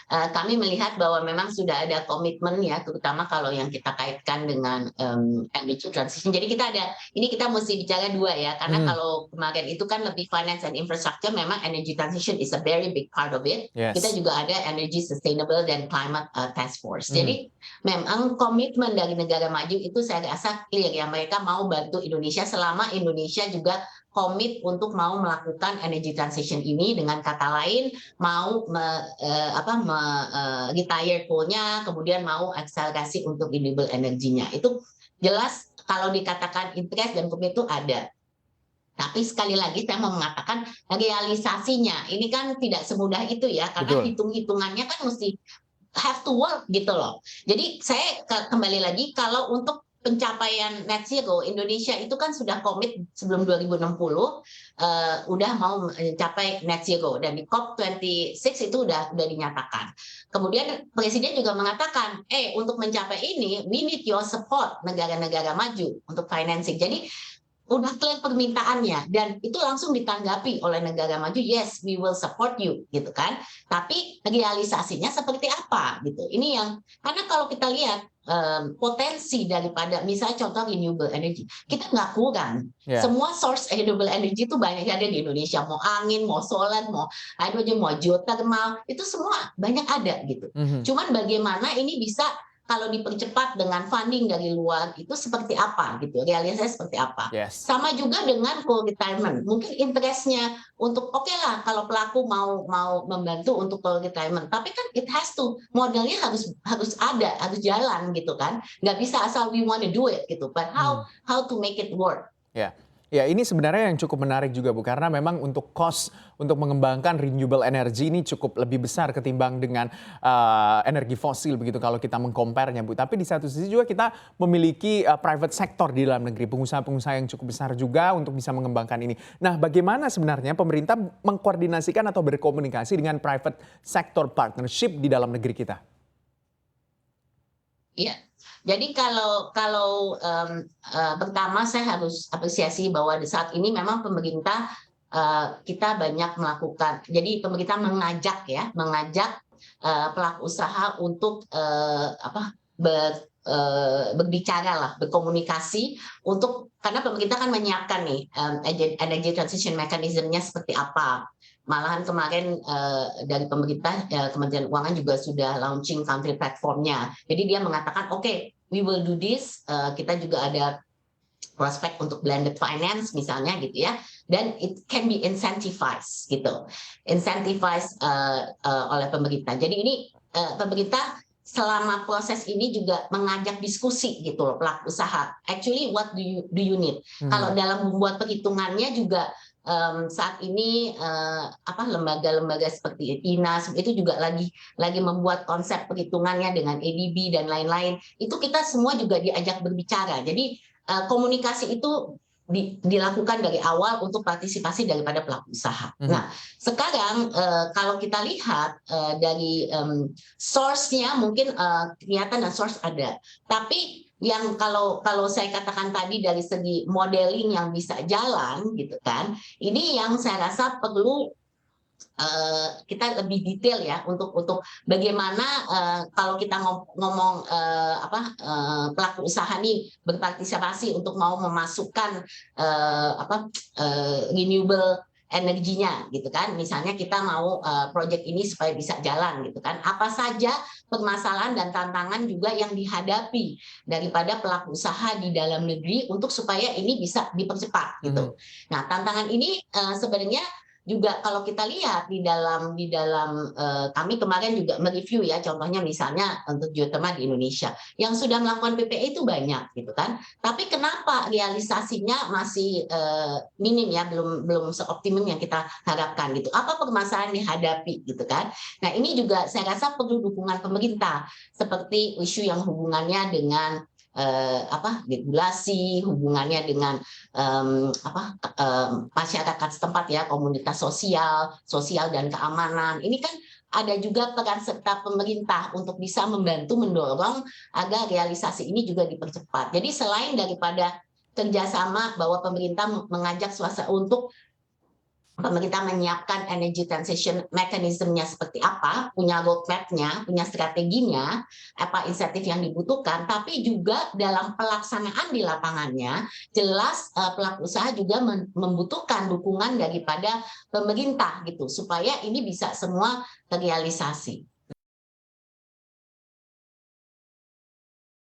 kami melihat bahwa memang sudah ada komitmen ya, terutama kalau yang kita kaitkan dengan energy transition. Jadi kita mesti bicara dua ya, karena Mhm. kalau kemarin itu kan lebih finance and infrastructure, memang energy transition is a very big part of it. Kita Yes. juga ada energy sustainable dan climate task force. Mhm. Jadi memang komitmen dari negara maju itu saya rasa clear ya, mereka mau bantu Indonesia selama Indonesia juga komit untuk mau melakukan energy transition ini, dengan kata lain mau retire coal-nya, kemudian mau akselerasi untuk renewable energinya. Itu jelas kalau dikatakan interest dan komit itu ada. Tapi sekali lagi saya mau mengatakan realisasinya ini kan tidak semudah itu ya, karena Betul. hitung-hitungannya kan mesti have to work gitu loh. Jadi saya kembali lagi, kalau untuk pencapaian net zero, Indonesia itu kan sudah komit sebelum 2060 udah mau mencapai net zero, dan di COP26 itu udah dinyatakan. Kemudian Presiden juga mengatakan, untuk mencapai ini we need your support, negara-negara maju untuk financing. Jadi udah clear permintaannya, dan itu langsung ditanggapi oleh negara maju, yes we will support you gitu kan. Tapi realisasinya seperti apa gitu, ini yang, karena kalau kita lihat potensi daripada misalnya contoh renewable energy, kita nggak kurang. Ya. Semua source renewable energy itu banyak ada di Indonesia, mau angin, mau solar, mau hydrogen, mau geothermal, itu semua banyak ada gitu. Mhm. Cuman bagaimana ini bisa, kalau dipercepat dengan funding dari luar, itu seperti apa gitu, realisasinya seperti apa. Yes. Sama juga dengan coal retirement, mungkin interestnya untuk oke lah kalau pelaku mau membantu untuk coal retirement, tapi kan it has to, modalnya harus ada, harus jalan gitu kan, nggak bisa asal we want to do it gitu, but Mhm. how to make it work. Ya. Ya, ini sebenarnya yang cukup menarik juga, Bu, karena memang untuk cost untuk mengembangkan renewable energy ini cukup lebih besar ketimbang dengan energi fosil begitu kalau kita mengcompare-nya, Bu. Tapi di satu sisi juga kita memiliki private sector di dalam negeri, pengusaha-pengusaha yang cukup besar juga untuk bisa mengembangkan ini. Nah, bagaimana sebenarnya pemerintah mengkoordinasikan atau berkomunikasi dengan private sector partnership di dalam negeri kita? Iya. Jadi pertama saya harus apresiasi bahwa di saat ini memang pemerintah, kita banyak melakukan. Jadi pemerintah mengajak pelaku usaha untuk berbicara lah, berkomunikasi untuk, karena pemerintah kan menyiapkan nih energy transition mechanism-nya seperti apa. Malahan kemarin dari pemerintah, Kementerian Keuangan juga sudah launching country platform-nya. Jadi dia mengatakan, oke, we will do this. Kita juga ada prospek untuk blended finance misalnya gitu ya, dan it can be incentivized gitu, incentivized oleh pemerintah. Jadi ini pemerintah selama proses ini juga mengajak diskusi gitu loh pelaku usaha. Actually, what do you need? Kalau Mhm. dalam membuat perhitungannya juga, saat ini lembaga-lembaga seperti INAS itu juga lagi membuat konsep perhitungannya dengan ADB dan lain-lain. Itu kita semua juga diajak berbicara. Jadi komunikasi itu dilakukan dari awal untuk partisipasi daripada pelaku usaha. Mhm. Nah, sekarang kalau kita lihat dari source-nya, mungkin kelihatan dan source ada. Tapi yang kalau saya katakan tadi dari segi modeling yang bisa jalan gitu kan, ini yang saya rasa perlu kita lebih detail ya untuk bagaimana kalau kita ngomong pelaku usaha nih berpartisipasi untuk mau memasukkan renewable energinya gitu kan. Misalnya kita mau proyek ini supaya bisa jalan gitu kan. Apa saja permasalahan dan tantangan juga yang dihadapi daripada pelaku usaha di dalam negeri untuk supaya ini bisa dipercepat Mhm. gitu. Nah, tantangan ini sebenarnya juga kalau kita lihat di dalam kami kemarin juga mereview ya, contohnya misalnya untuk geothermal di Indonesia yang sudah melakukan PPA itu banyak gitu kan, tapi kenapa realisasinya masih minim ya, belum seoptimum yang kita harapkan gitu, apa permasalahan yang dihadapi gitu kan. Nah, ini juga saya rasa perlu dukungan pemerintah, seperti isu yang hubungannya dengan regulasi, hubungannya dengan masyarakat setempat ya, komunitas sosial dan keamanan. Ini kan ada juga peran serta pemerintah untuk bisa membantu mendorong agar realisasi ini juga dipercepat. Jadi selain daripada kerjasama bahwa pemerintah mengajak swasta untuk pemerintah menyiapkan energy transition mechanism-nya seperti apa, punya roadmap-nya, punya strateginya, apa insentif yang dibutuhkan, tapi juga dalam pelaksanaan di lapangannya, jelas pelaku usaha juga membutuhkan dukungan daripada pemerintah gitu, supaya ini bisa semua terrealisasi.